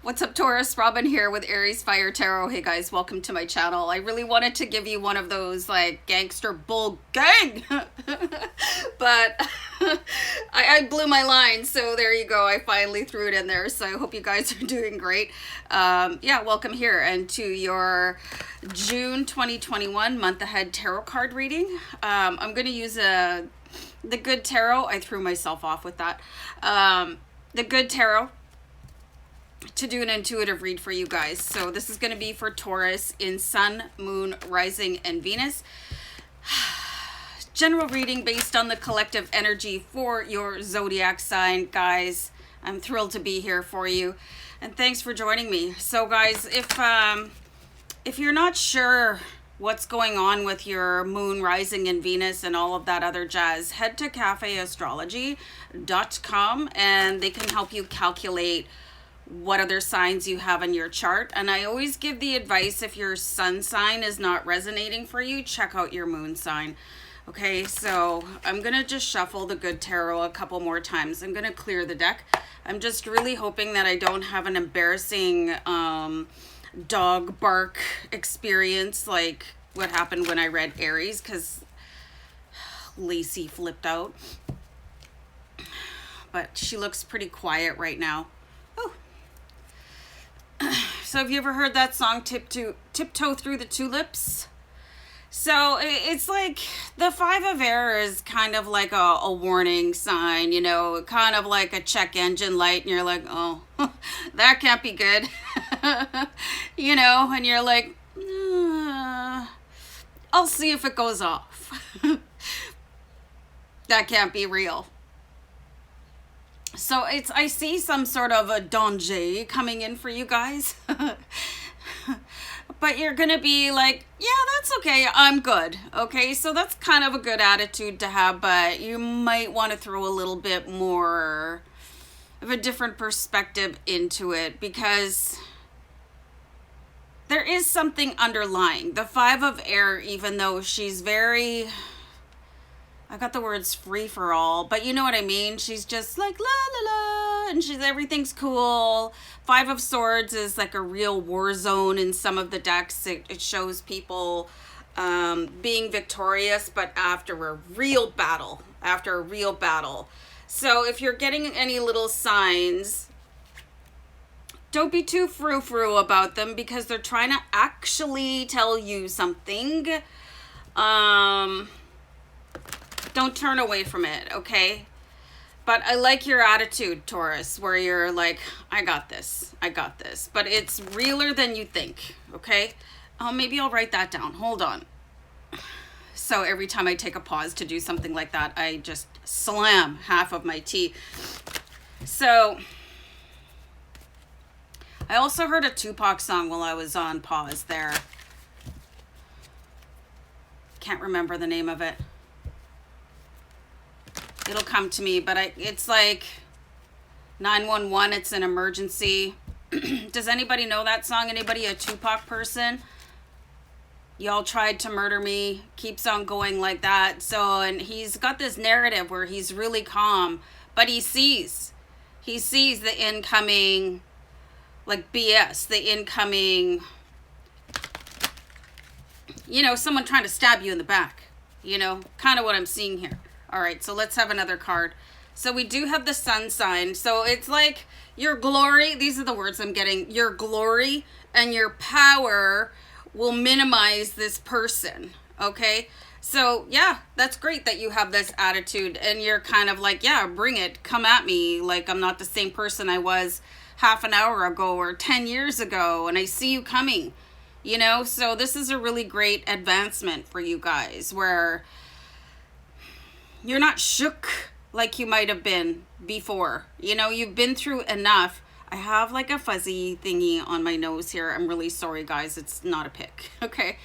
What's up, Taurus? Robin here with AriesFireTarot. Hey guys, welcome to my channel. I really wanted to give you one of those like gangster bull gang, but I blew my line, so there you go. I finally threw it in there, so I hope you guys are doing great. Yeah, welcome here and to your June 2021 month ahead tarot card reading. I'm going to use the Good Tarot. I threw myself off with that. The Good Tarot to do an intuitive read for you guys. So this is going to be for Taurus in Sun, Moon, Rising, and Venus. General reading based on the collective energy for your zodiac sign, guys. I'm thrilled to be here for you, and thanks for joining me. So guys, if you're not sure what's going on with your moon, rising, and Venus and all of that other jazz, head to cafeastrology.com and they can help you calculate what other signs you have in your chart. And I always give the advice, if your sun sign is not resonating for you, check out your moon sign. Okay, so I'm gonna just shuffle the Good Tarot a couple more times. I'm gonna clear the deck. I'm just really hoping that I don't have an embarrassing dog bark experience like what happened when I read Aries, because Lacey flipped out. But she looks pretty quiet right now. Oh. So have you ever heard that song, Tiptoe Through the Tulips? So it's like the Five of Air is kind of like a warning sign, you know, kind of like a check engine light, and you're like, oh, that can't be good. You know, and you're like, I'll see if it goes off. That can't be real. So I see some sort of a danger coming in for you guys. But you're going to be like, yeah, that's okay. I'm good. Okay, so that's kind of a good attitude to have, but you might want to throw a little bit more of a different perspective into it, because there is something underlying. The Five of Air, even though she's very, I got the words free for all, but you know what I mean? She's just like la la la, and everything's cool. Five of Swords is like a real war zone in some of the decks. It shows people being victorious, but after a real battle. So if you're getting any little signs, don't be too frou-frou about them, because they're trying to actually tell you something. Don't turn away from it, okay? But I like your attitude, Taurus, where you're like, I got this. But it's realer than you think, okay? Oh, maybe I'll write that down. Hold on. So every time I take a pause to do something like that, I just slam half of my tea. So I also heard a Tupac song while I was on pause there. Can't remember the name of it. It'll come to me, but it's like 911, it's an emergency. Does anybody know that song? Anybody a Tupac person? Y'all tried to murder me, keeps on going like that. So, and he's got this narrative where he's really calm, but he sees the incoming, like BS, the incoming, you know, someone trying to stab you in the back, you know, kind of what I'm seeing here. All right, so let's have another card. So we do have the sun sign. So it's like your glory. These are the words I'm getting. Your glory and your power will minimize this person. Okay. So yeah, that's great that you have this attitude and you're kind of like, yeah, bring it. Come at me. Like I'm not the same person I was half an hour ago or 10 years ago. And I see you coming, you know? So this is a really great advancement for you guys, where you're not shook like you might have been before. You know, you've been through enough. I have like a fuzzy thingy on my nose here. I'm really sorry, guys. It's not a pick. Okay.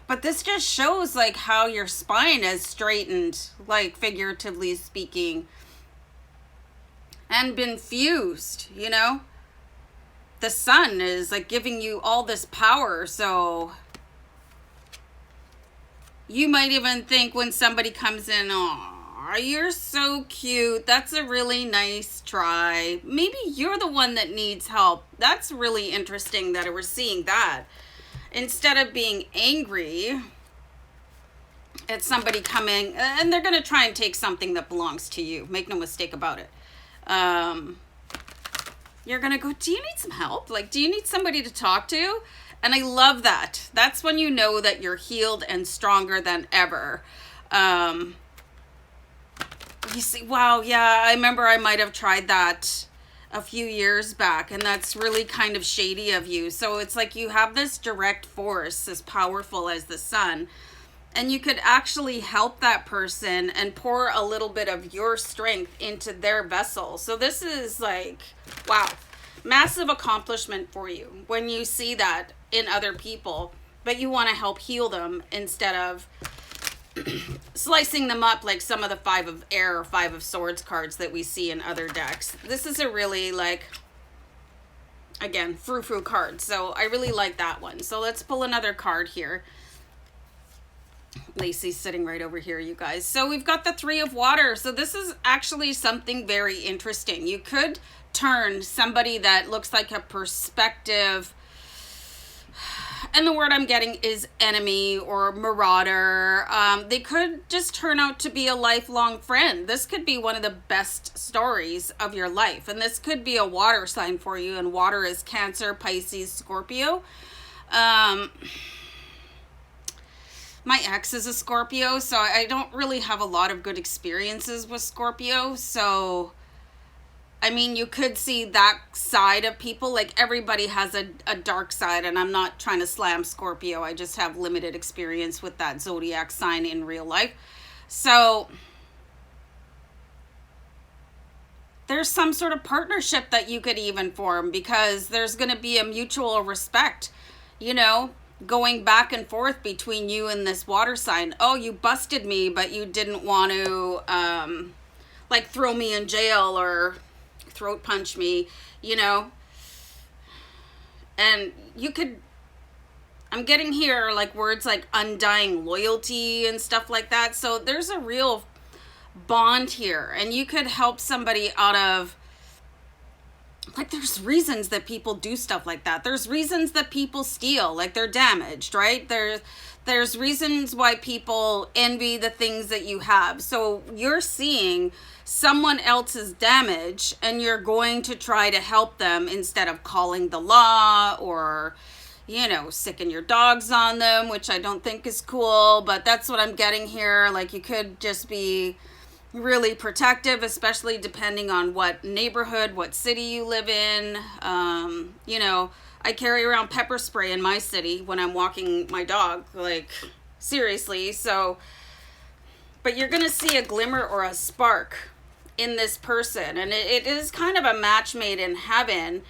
But this just shows like how your spine has straightened, like figuratively speaking, and been fused, you know? The sun is like giving you all this power, so you might even think when somebody comes in, oh, Aw, you're so cute. That's a really nice try. Maybe you're the one that needs help. That's really interesting that we're seeing that. Instead of being angry at somebody coming, and they're going to try and take something that belongs to you. Make no mistake about it. You're going to go, do you need some help? Like, do you need somebody to talk to? And I love that. That's when you know that you're healed and stronger than ever. You see, wow, yeah, I remember I might have tried that a few years back, and that's really kind of shady of you. So it's like you have this direct force as powerful as the sun, and you could actually help that person and pour a little bit of your strength into their vessel. So this is like, wow, massive accomplishment for you when you see that in other people, but you want to help heal them instead of slicing them up like some of the 5 of air or 5 of swords cards that we see in other decks. This is a really, like, again, frou-frou card. So I really like that one. So let's pull another card here. Lacey's sitting right over here, you guys. So we've got the 3 of water. So this is actually something very interesting. You could turn somebody that looks like a perspective, and the word I'm getting is enemy or marauder. They could just turn out to be a lifelong friend. This could be one of the best stories of your life. And this could be a water sign for you. And water is Cancer, Pisces, Scorpio. My ex is a Scorpio, so I don't really have a lot of good experiences with Scorpio. So I mean, you could see that side of people. Like, everybody has a dark side, and I'm not trying to slam Scorpio. I just have limited experience with that zodiac sign in real life. So there's some sort of partnership that you could even form, because there's going to be a mutual respect, you know, going back and forth between you and this water sign. Oh, you busted me, but you didn't want to, like, throw me in jail or throat punch me, you know. And you could, I'm getting here like words like undying loyalty and stuff like that. So there's a real bond here, and you could help somebody out of, like, there's reasons that people do stuff like that. There's reasons that people steal, like they're damaged, right? There's reasons why people envy the things that you have. So you're seeing someone else's damage, and you're going to try to help them instead of calling the law or, you know, sicking your dogs on them, which I don't think is cool, but that's what I'm getting here. Like, you could just be really protective, especially depending on what neighborhood, what city you live in. You know, I carry around pepper spray in my city when I'm walking my dog, like, seriously. So, but you're gonna see a glimmer or a spark in this person, and it is kind of a match made in heaven,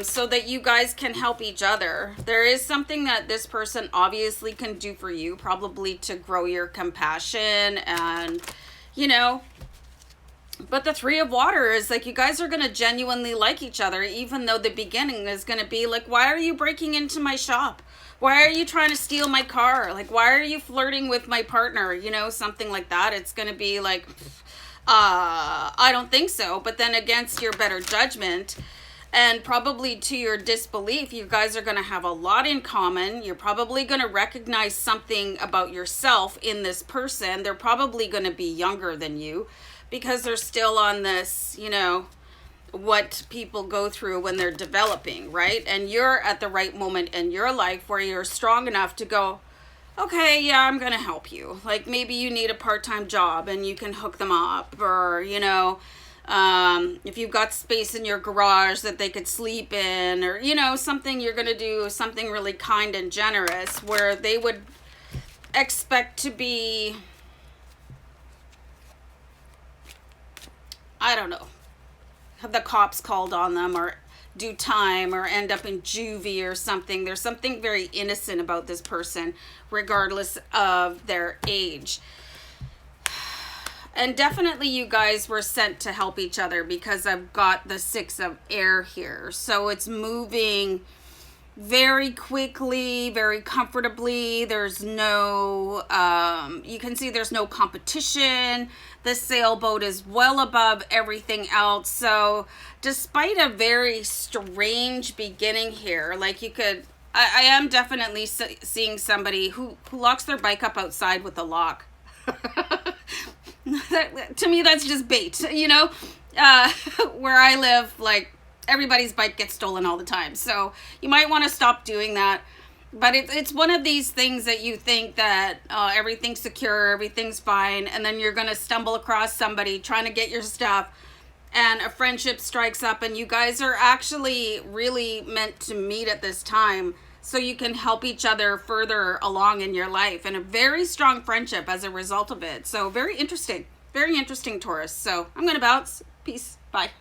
so that you guys can help each other. There is something that this person obviously can do for you, probably to grow your compassion, and, you know, but the 3 of water is like, you guys are going to genuinely like each other, even though the beginning is going to be like, why are you breaking into my shop? Why are you trying to steal my car? Like, why are you flirting with my partner? You know, something like that. It's going to be like, I don't think so. But then against your better judgment and probably to your disbelief, you guys are going to have a lot in common. You're probably going to recognize something about yourself in this person. They're probably going to be younger than you, because they're still on this, you know, what people go through when they're developing, right? And you're at the right moment in your life where you're strong enough to go, okay, yeah, I'm going to help you. Like, maybe you need a part-time job and you can hook them up, or, you know, if you've got space in your garage that they could sleep in, or, you know, something, you're going to do something really kind and generous where they would expect to be, I don't know, have the cops called on them or do time or end up in juvie or something. There's something very innocent about this person, regardless of their age. And definitely you guys were sent to help each other, because I've got the 6 of air here. So it's moving very quickly, very comfortably. There's no, you can see there's no competition. The sailboat is well above everything else. So despite a very strange beginning here, like you could, I am definitely seeing somebody who locks their bike up outside with a lock. To me, that's just bait, you know? Where I live, like, everybody's bike gets stolen all the time. So you might want to stop doing that. But it's one of these things that you think that everything's secure, everything's fine, and then you're going to stumble across somebody trying to get your stuff, and a friendship strikes up, and you guys are actually really meant to meet at this time so you can help each other further along in your life, and a very strong friendship as a result of it. So very interesting, Taurus. So I'm going to bounce. Peace. Bye.